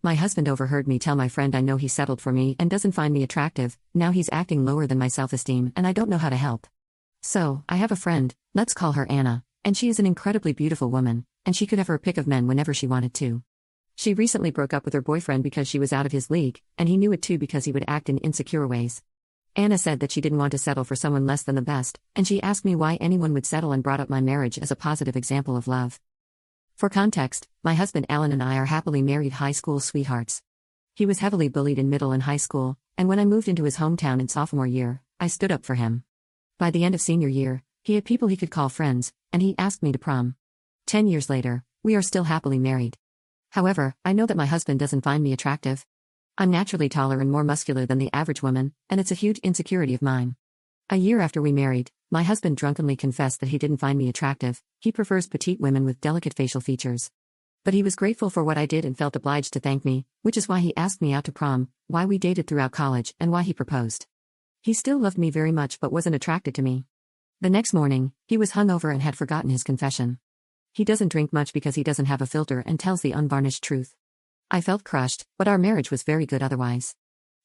My husband overheard me tell my friend I know he settled for me and doesn't find me attractive. Now he's acting lower than my self-esteem and I don't know how to help. So, I have a friend, let's call her Anna, and she is an incredibly beautiful woman, and she could have her pick of men whenever she wanted to. She recently broke up with her boyfriend because she was out of his league, and he knew it too because he would act in insecure ways. Anna said that she didn't want to settle for someone less than the best, and she asked me why anyone would settle and brought up my marriage as a positive example of love. For context, my husband Alan and I are happily married high school sweethearts. He was heavily bullied in middle and high school, and when I moved into his hometown in sophomore year, I stood up for him. By the end of senior year, he had people he could call friends, and he asked me to prom. 10 years later, we are still happily married. However, I know that my husband doesn't find me attractive. I'm naturally taller and more muscular than the average woman, and it's a huge insecurity of mine. A year after we married, my husband drunkenly confessed that he didn't find me attractive. He prefers petite women with delicate facial features. But he was grateful for what I did and felt obliged to thank me, which is why he asked me out to prom, why we dated throughout college, and why he proposed. He still loved me very much but wasn't attracted to me. The next morning, he was hungover and had forgotten his confession. He doesn't drink much because he doesn't have a filter and tells the unvarnished truth. I felt crushed, but our marriage was very good otherwise.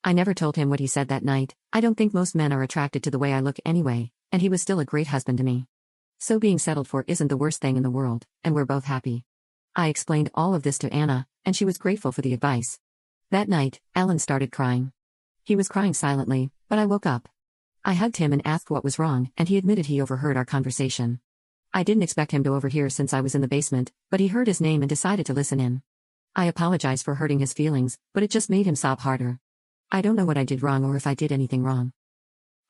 I never told him what he said that night. I don't think most men are attracted to the way I look anyway, and he was still a great husband to me. So being settled for isn't the worst thing in the world, and we're both happy. I explained all of this to Anna, and she was grateful for the advice. That night, Alan started crying. He was crying silently, but I woke up. I hugged him and asked what was wrong, and he admitted he overheard our conversation. I didn't expect him to overhear since I was in the basement, but he heard his name and decided to listen in. I apologized for hurting his feelings, but it just made him sob harder. I don't know what I did wrong or if I did anything wrong.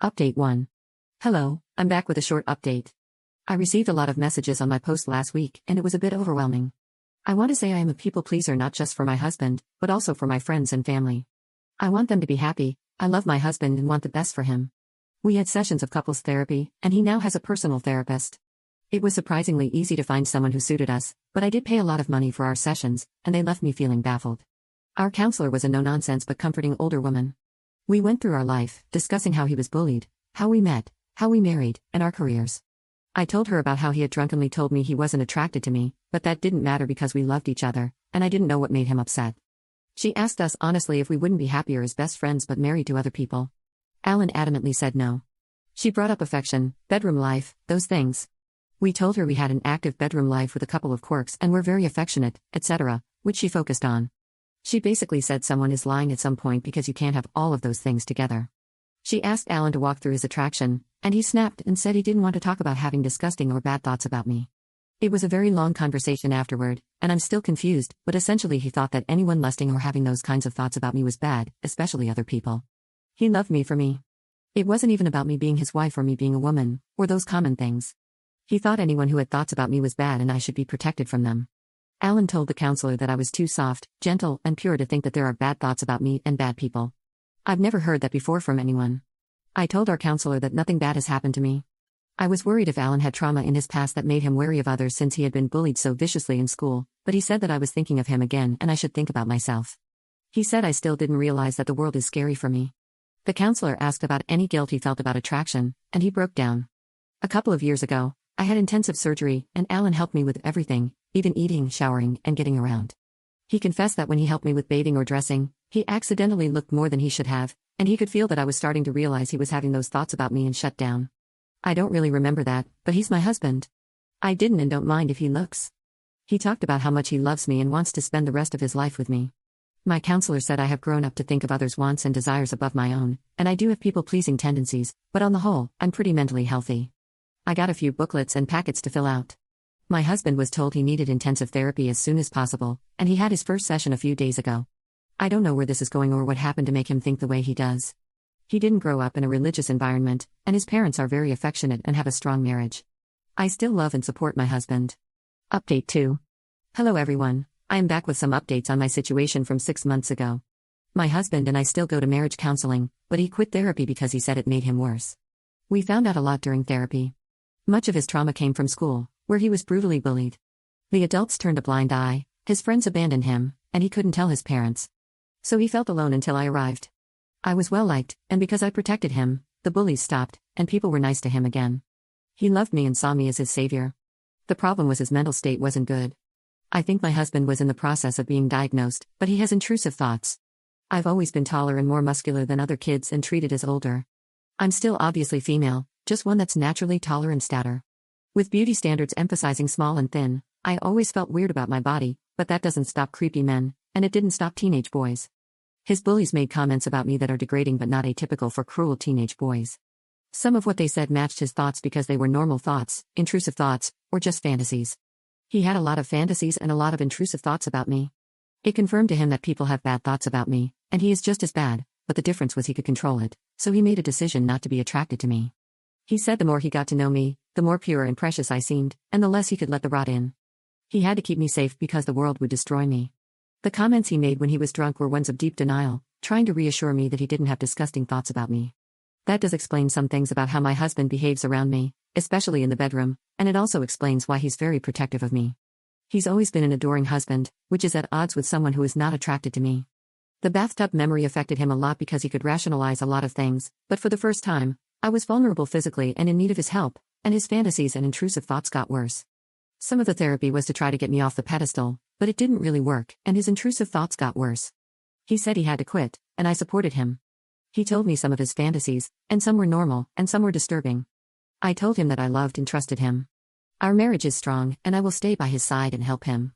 Update 1. Hello, I'm back with a short update. I received a lot of messages on my post last week, and it was a bit overwhelming. I want to say I am a people pleaser not just for my husband, but also for my friends and family. I want them to be happy. I love my husband and want the best for him. We had sessions of couples therapy, and he now has a personal therapist. It was surprisingly easy to find someone who suited us, but I did pay a lot of money for our sessions, and they left me feeling baffled. Our counselor was a no-nonsense but comforting older woman. We went through our life, discussing how he was bullied, how we met, how we married, and our careers. I told her about how he had drunkenly told me he wasn't attracted to me, but that didn't matter because we loved each other, and I didn't know what made him upset. She asked us honestly if we wouldn't be happier as best friends but married to other people. Alan adamantly said no. She brought up affection, bedroom life, those things. We told her we had an active bedroom life with a couple of quirks and were very affectionate, etc., which she focused on. She basically said someone is lying at some point because you can't have all of those things together. She asked Alan to walk through his attraction, and he snapped and said he didn't want to talk about having disgusting or bad thoughts about me. It was a very long conversation afterward, and I'm still confused, but essentially he thought that anyone lusting or having those kinds of thoughts about me was bad, especially other people. He loved me for me. It wasn't even about me being his wife or me being a woman, or those common things. He thought anyone who had thoughts about me was bad and I should be protected from them. Alan told the counselor that I was too soft, gentle, and pure to think that there are bad thoughts about me and bad people. I've never heard that before from anyone. I told our counselor that nothing bad has happened to me. I was worried if Alan had trauma in his past that made him wary of others since he had been bullied so viciously in school, but he said that I was thinking of him again and I should think about myself. He said I still didn't realize that the world is scary for me. The counselor asked about any guilt he felt about attraction, and he broke down. A couple of years ago, I had intensive surgery, and Alan helped me with everything, even eating, showering, and getting around. He confessed that when he helped me with bathing or dressing, he accidentally looked more than he should have, and he could feel that I was starting to realize he was having those thoughts about me and shut down. I don't really remember that, but he's my husband. I didn't and don't mind if he looks. He talked about how much he loves me and wants to spend the rest of his life with me. My counselor said I have grown up to think of others' wants and desires above my own, and I do have people-pleasing tendencies, but on the whole, I'm pretty mentally healthy. I got a few booklets and packets to fill out. My husband was told he needed intensive therapy as soon as possible, and he had his first session a few days ago. I don't know where this is going or what happened to make him think the way he does. He didn't grow up in a religious environment, and his parents are very affectionate and have a strong marriage. I still love and support my husband. Update 2. Hello everyone, I am back with some updates on my situation from 6 months ago. My husband and I still go to marriage counseling, but he quit therapy because he said it made him worse. We found out a lot during therapy. Much of his trauma came from school, where he was brutally bullied. The adults turned a blind eye, his friends abandoned him, and he couldn't tell his parents. So he felt alone until I arrived. I was well liked, and because I protected him, the bullies stopped, and people were nice to him again. He loved me and saw me as his savior. The problem was his mental state wasn't good. I think my husband was in the process of being diagnosed, but he has intrusive thoughts. I've always been taller and more muscular than other kids and treated as older. I'm still obviously female, just one that's naturally taller and stouter. With beauty standards emphasizing small and thin, I always felt weird about my body, but that doesn't stop creepy men, and it didn't stop teenage boys. His bullies made comments about me that are degrading but not atypical for cruel teenage boys. Some of what they said matched his thoughts because they were normal thoughts, intrusive thoughts, or just fantasies. He had a lot of fantasies and a lot of intrusive thoughts about me. It confirmed to him that people have bad thoughts about me, and he is just as bad, but the difference was he could control it, so he made a decision not to be attracted to me. He said the more he got to know me, the more pure and precious I seemed, and the less he could let the rot in. He had to keep me safe because the world would destroy me. The comments he made when he was drunk were ones of deep denial, trying to reassure me that he didn't have disgusting thoughts about me. That does explain some things about how my husband behaves around me, especially in the bedroom, and it also explains why he's very protective of me. He's always been an adoring husband, which is at odds with someone who is not attracted to me. The bathtub memory affected him a lot because he could rationalize a lot of things, but for the first time, I was vulnerable physically and in need of his help, and his fantasies and intrusive thoughts got worse. Some of the therapy was to try to get me off the pedestal, but it didn't really work, and his intrusive thoughts got worse. He said he had to quit, and I supported him. He told me some of his fantasies, and some were normal, and some were disturbing. I told him that I loved and trusted him. Our marriage is strong, and I will stay by his side and help him.